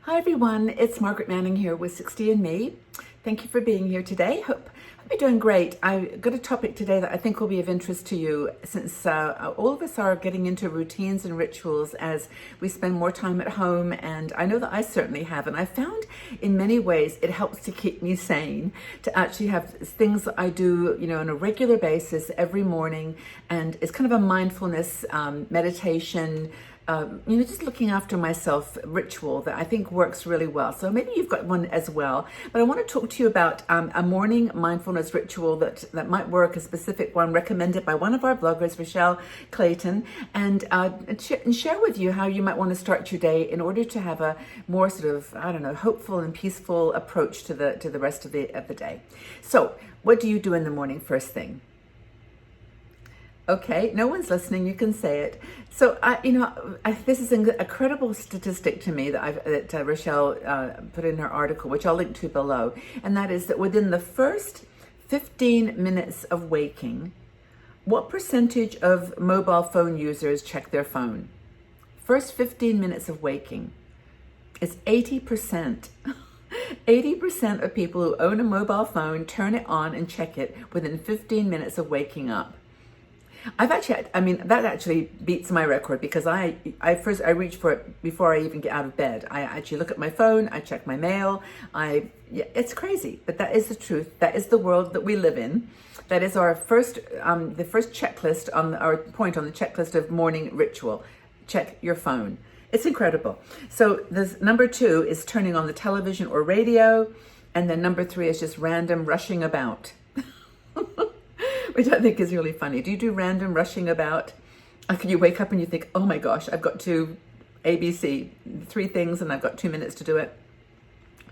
Hi everyone, it's Margaret Manning here with 60 and Me. Thank you for being here today. Hope you're doing great. I've got a topic today that I think will be of interest to you since all of us are getting into routines and rituals as we spend more time at home, and I know that I certainly have, and I found in many ways it helps to keep me sane to actually have things that I do, on a regular basis every morning, and it's kind of a mindfulness meditation, just looking after myself ritual that I think works really well. So maybe you've got one as well. But I want to talk to you about a morning mindfulness ritual that might work, a specific one recommended by one of our bloggers, Rochelle Clayton, and share with you how you might want to start your day in order to have a more sort of, hopeful and peaceful approach to the rest of the day. So what do you do in the morning first thing? Okay, no one's listening. You can say it. So, this is an incredible statistic to me that Rochelle put in her article, which I'll link to below, and that is that within the first 15 minutes of waking, what percentage of mobile phone users check their phone? First 15 minutes of waking, it's 80%. 80% of people who own a mobile phone turn it on and check it within 15 minutes of waking up. That actually beats my record because I reach for it before I even get out of bed. I actually look at my phone, I check my mail. It's crazy, but that is the truth. That is the world that we live in. That is our the first checklist on our point on the checklist of morning ritual. Check your phone. It's incredible. So this number 2 is turning on the television or radio, and then number 3 is just random rushing about. Which I think is really funny. Do you do random rushing about? Can you wake up and you think, oh my gosh, I've got to ABC, 3 things and I've got 2 minutes to do it?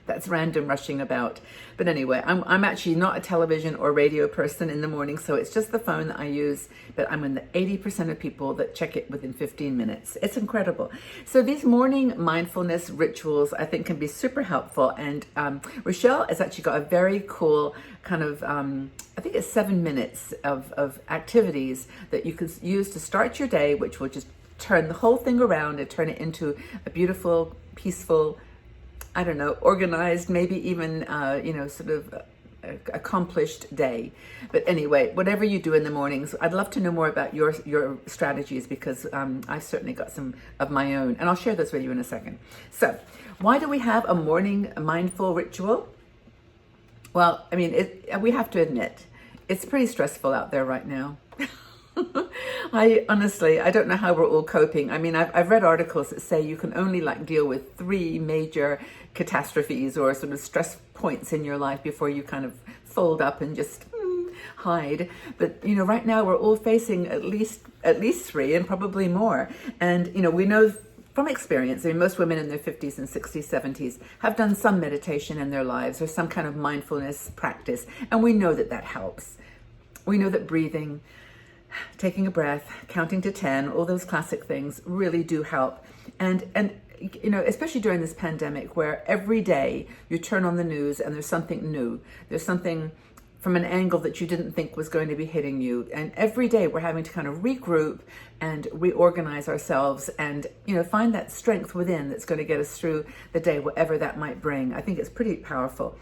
That's random rushing about. But anyway, I'm actually not a television or radio person in the morning, so it's just the phone that I use, but I'm in the 80% of people that check it within 15 minutes. It's incredible. So these morning mindfulness rituals, I think, can be super helpful. And Rochelle has actually got a very cool kind of, I think it's 7 minutes of activities that you can use to start your day, which will just turn the whole thing around and turn it into a beautiful, peaceful, organized, maybe even, accomplished day. But anyway, whatever you do in the mornings, I'd love to know more about your strategies because I've certainly got some of my own, and I'll share those with you in a second. So why do we have a morning mindful ritual? Well, we have to admit, it's pretty stressful out there right now. I don't know how we're all coping. I've read articles that say you can only deal with 3 major catastrophes or sort of stress points in your life before you kind of fold up and just hide. But right now we're all facing at least 3 and probably more. And we know from experience, most women in their 50s and 60s, 70s have done some meditation in their lives or some kind of mindfulness practice, and we know that helps. We know that breathing, taking a breath, counting to 10, all those classic things really do help. And especially during this pandemic where every day you turn on the news and there's something new. There's something from an angle that you didn't think was going to be hitting you. And every day we're having to kind of regroup and reorganize ourselves and, find that strength within that's going to get us through the day, whatever that might bring. I think it's pretty powerful.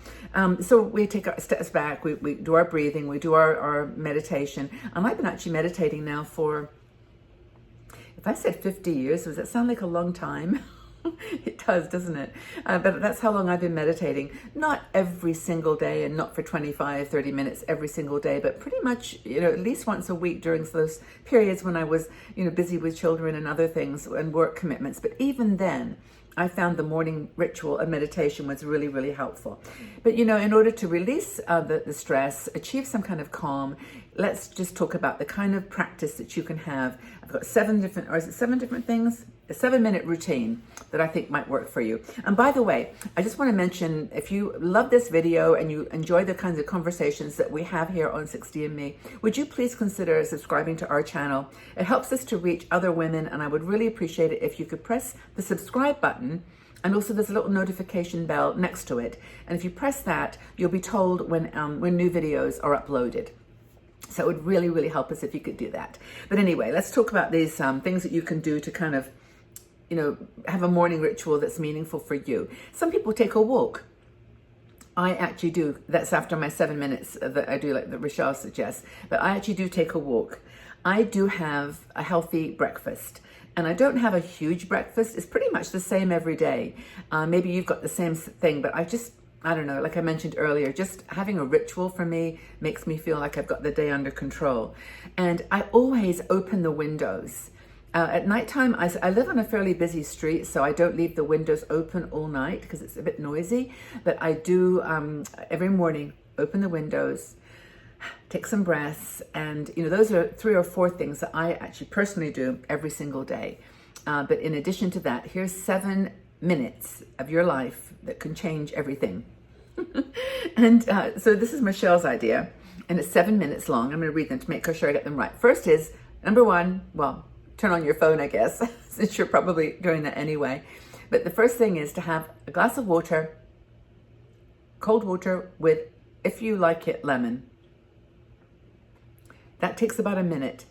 So we take our steps back, we do our breathing, we do our meditation. And I've been actually meditating now for, if I said 50 years, does that sound like a long time? It does, doesn't it? But that's how long I've been meditating. Not every single day and not for 25, 30 minutes every single day, but pretty much, at least once a week during those periods when I was, busy with children and other things and work commitments. But even then, I found the morning ritual of meditation was really, really helpful. But, in order to release the stress, achieve some kind of calm, let's just talk about the kind of practice that you can have. I've got 7 different things? A 7-minute routine that I think might work for you. And by the way, I just want to mention, if you love this video and you enjoy the kinds of conversations that we have here on 60 and Me, would you please consider subscribing to our channel? It helps us to reach other women, and I would really appreciate it if you could press the subscribe button, and also there's a little notification bell next to it. And if you press that, you'll be told when new videos are uploaded. So it would really, really help us if you could do that. But anyway, let's talk about these things that you can do to kind of have a morning ritual that's meaningful for you. Some people take a walk. I actually do. That's after my 7 minutes that I do, like that Rochelle suggests. But I actually do take a walk. I do have a healthy breakfast. And I don't have a huge breakfast. It's pretty much the same every day. Maybe you've got the same thing, but I don't know, like I mentioned earlier, just having a ritual for me makes me feel like I've got the day under control. And I always open the windows. At nighttime, I live on a fairly busy street, so I don't leave the windows open all night because it's a bit noisy. But I do every morning open the windows, take some breaths, and those are 3 or 4 things that I actually personally do every single day. But in addition to that, here's 7 minutes of your life that can change everything. And so this is Michelle's idea, and it's 7 minutes long. I'm going to read them to make sure I get them right. First is, number 1, well, turn on your phone, I guess, since you're probably doing that anyway. But the first thing is to have a glass of water, cold water with, if you like it, lemon. That takes about a minute,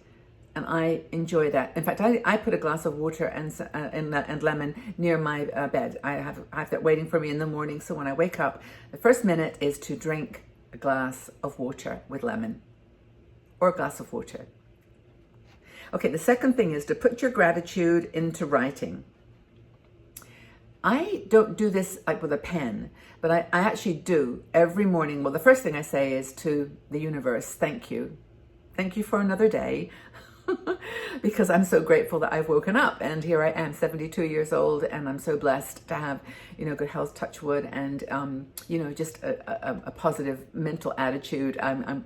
and I enjoy that. In fact, I put a glass of water and lemon near my bed. I have that waiting for me in the morning, so when I wake up, the first minute is to drink a glass of water with lemon, or a glass of water. Okay, the second thing is to put your gratitude into writing. I don't do this like with a pen, but I actually do every morning. Well, the first thing I say is to the universe, thank you. Thank you for another day, because I'm so grateful that I've woken up, and here I am, 72 years old, and I'm so blessed to have, good health, touch wood, and just a positive mental attitude. I'm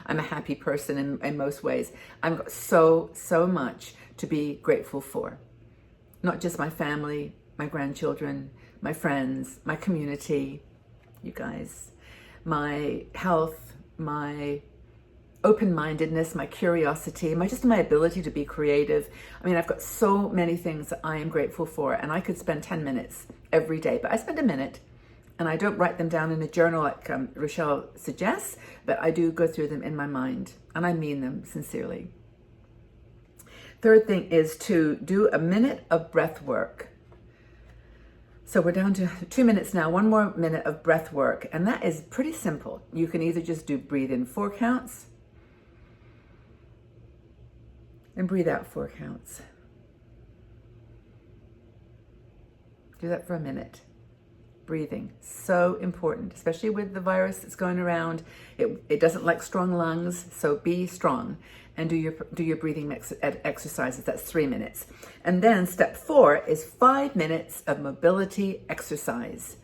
a happy person in most ways. I've got so much to be grateful for, not just my family, my grandchildren, my friends, my community, you guys, my health, my open-mindedness, my curiosity, my ability to be creative. I mean, I've got so many things that I am grateful for, and I could spend 10 minutes every day, but I spend a minute, and I don't write them down in a journal like Rochelle suggests, but I do go through them in my mind, and I mean them sincerely. Third thing is to do a minute of breath work. So we're down to 2 minutes now, 1 more minute of breath work, and that is pretty simple. You can either just do breathe in 4 counts, and breathe out 4 counts. Do that for a minute. Breathing, so important, especially with the virus that's going around. It doesn't like strong lungs, so be strong and do your breathing exercises. That's 3 minutes. And then step 4 is 5 minutes of mobility exercise.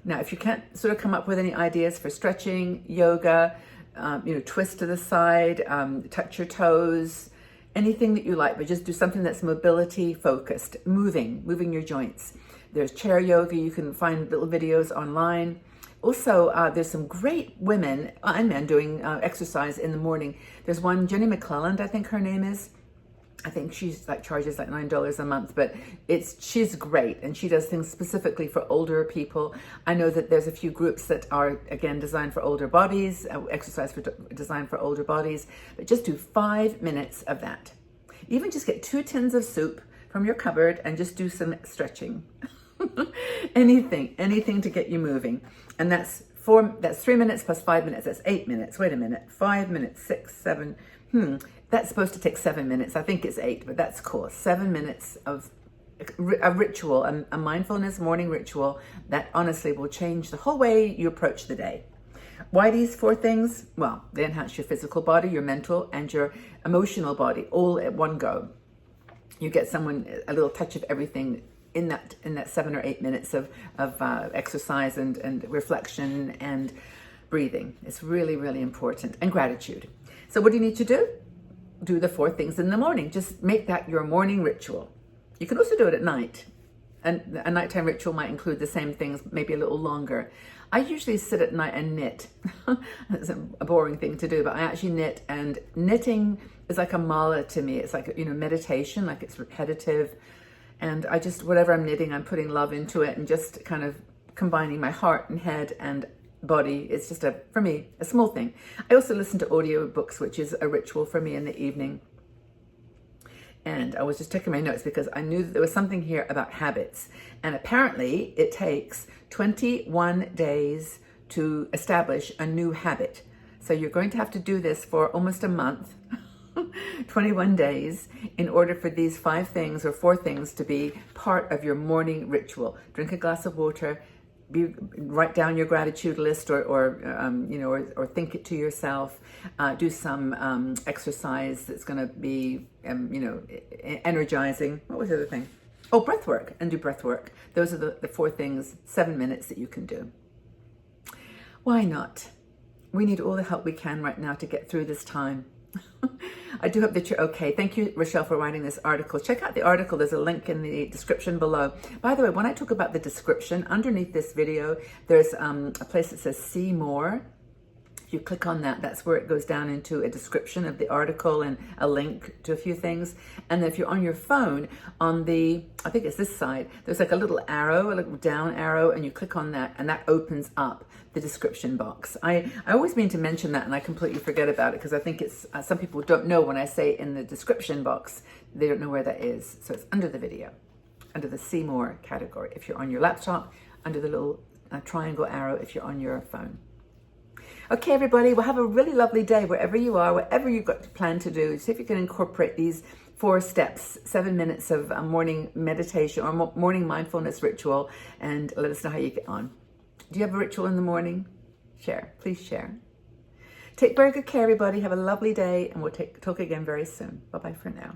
Now, if you can't sort of come up with any ideas for stretching, yoga, twist to the side, touch your toes, anything that you like, but just do something that's mobility focused, moving your joints. There's chair yoga. You can find little videos online. Also, there's some great women and men doing exercise in the morning. There's one, Jenny McClelland, I think her name is. I think she's charges like $9 a month, but she's great, and she does things specifically for older people. I know that there's a few groups that are again designed for older bodies, exercise designed for older bodies, but just do 5 minutes of that. Even just get 2 tins of soup from your cupboard and just do some stretching. anything to get you moving. And that's 3 minutes plus 5 minutes. That's 8 minutes. Wait a minute. 5 minutes, 6, 7. That's supposed to take 7 minutes. I think it's 8, but that's cool. 7 minutes of a ritual, a mindfulness morning ritual that honestly will change the whole way you approach the day. Why these 4 things? Well, they enhance your physical body, your mental, and your emotional body all at one go. You get a little touch of everything in that 7 or 8 minutes of exercise and reflection and breathing. It's really, really important. And gratitude. So what do you need to do? Do the 4 things in the morning. Just make that your morning ritual. You can also do it at night. And a nighttime ritual might include the same things, maybe a little longer. I usually sit at night and knit. It's a boring thing to do, but I actually knit. And knitting is like a mala to me. It's like, meditation, like it's repetitive. And I just, whatever I'm knitting, I'm putting love into it and just kind of combining my heart and head and body. It's just for me, a small thing. I also listen to audio books, which is a ritual for me in the evening. And I was just checking my notes because I knew that there was something here about habits. And apparently it takes 21 days to establish a new habit. So you're going to have to do this for almost a month, 21 days, in order for these 5 things or 4 things to be part of your morning ritual. Drink a glass of water, write down your gratitude list, or think it to yourself. Do some exercise that's going to be energizing. What was the other thing? Oh, breath work, and do breath work. Those are the 4 things, 7 minutes that you can do. Why not? We need all the help we can right now to get through this time. I do hope that you're okay. Thank you, Rochelle, for writing this article. Check out the article. There's a link in the description below. By the way, when I talk about the description, underneath this video, there's a place that says see more. If you click on that, that's where it goes down into a description of the article and a link to a few things. And then if you're on your phone, on the, I think it's this side, there's like a little arrow, a little down arrow, and you click on that, and that opens up the description box. I always mean to mention that, and I completely forget about it because I think it's, some people don't know when I say in the description box, they don't know where that is. So it's under the video, under the see more category. If you're on your laptop, under the little triangle arrow if you're on your phone. Okay, everybody, well, have a really lovely day wherever you are, whatever you've got planned to do. See if you can incorporate these 4 steps, 7 minutes of morning meditation or morning mindfulness ritual, and let us know how you get on. Do you have a ritual in the morning? Share, please share. Take very good care, everybody. Have a lovely day, and we'll talk again very soon. Bye-bye for now.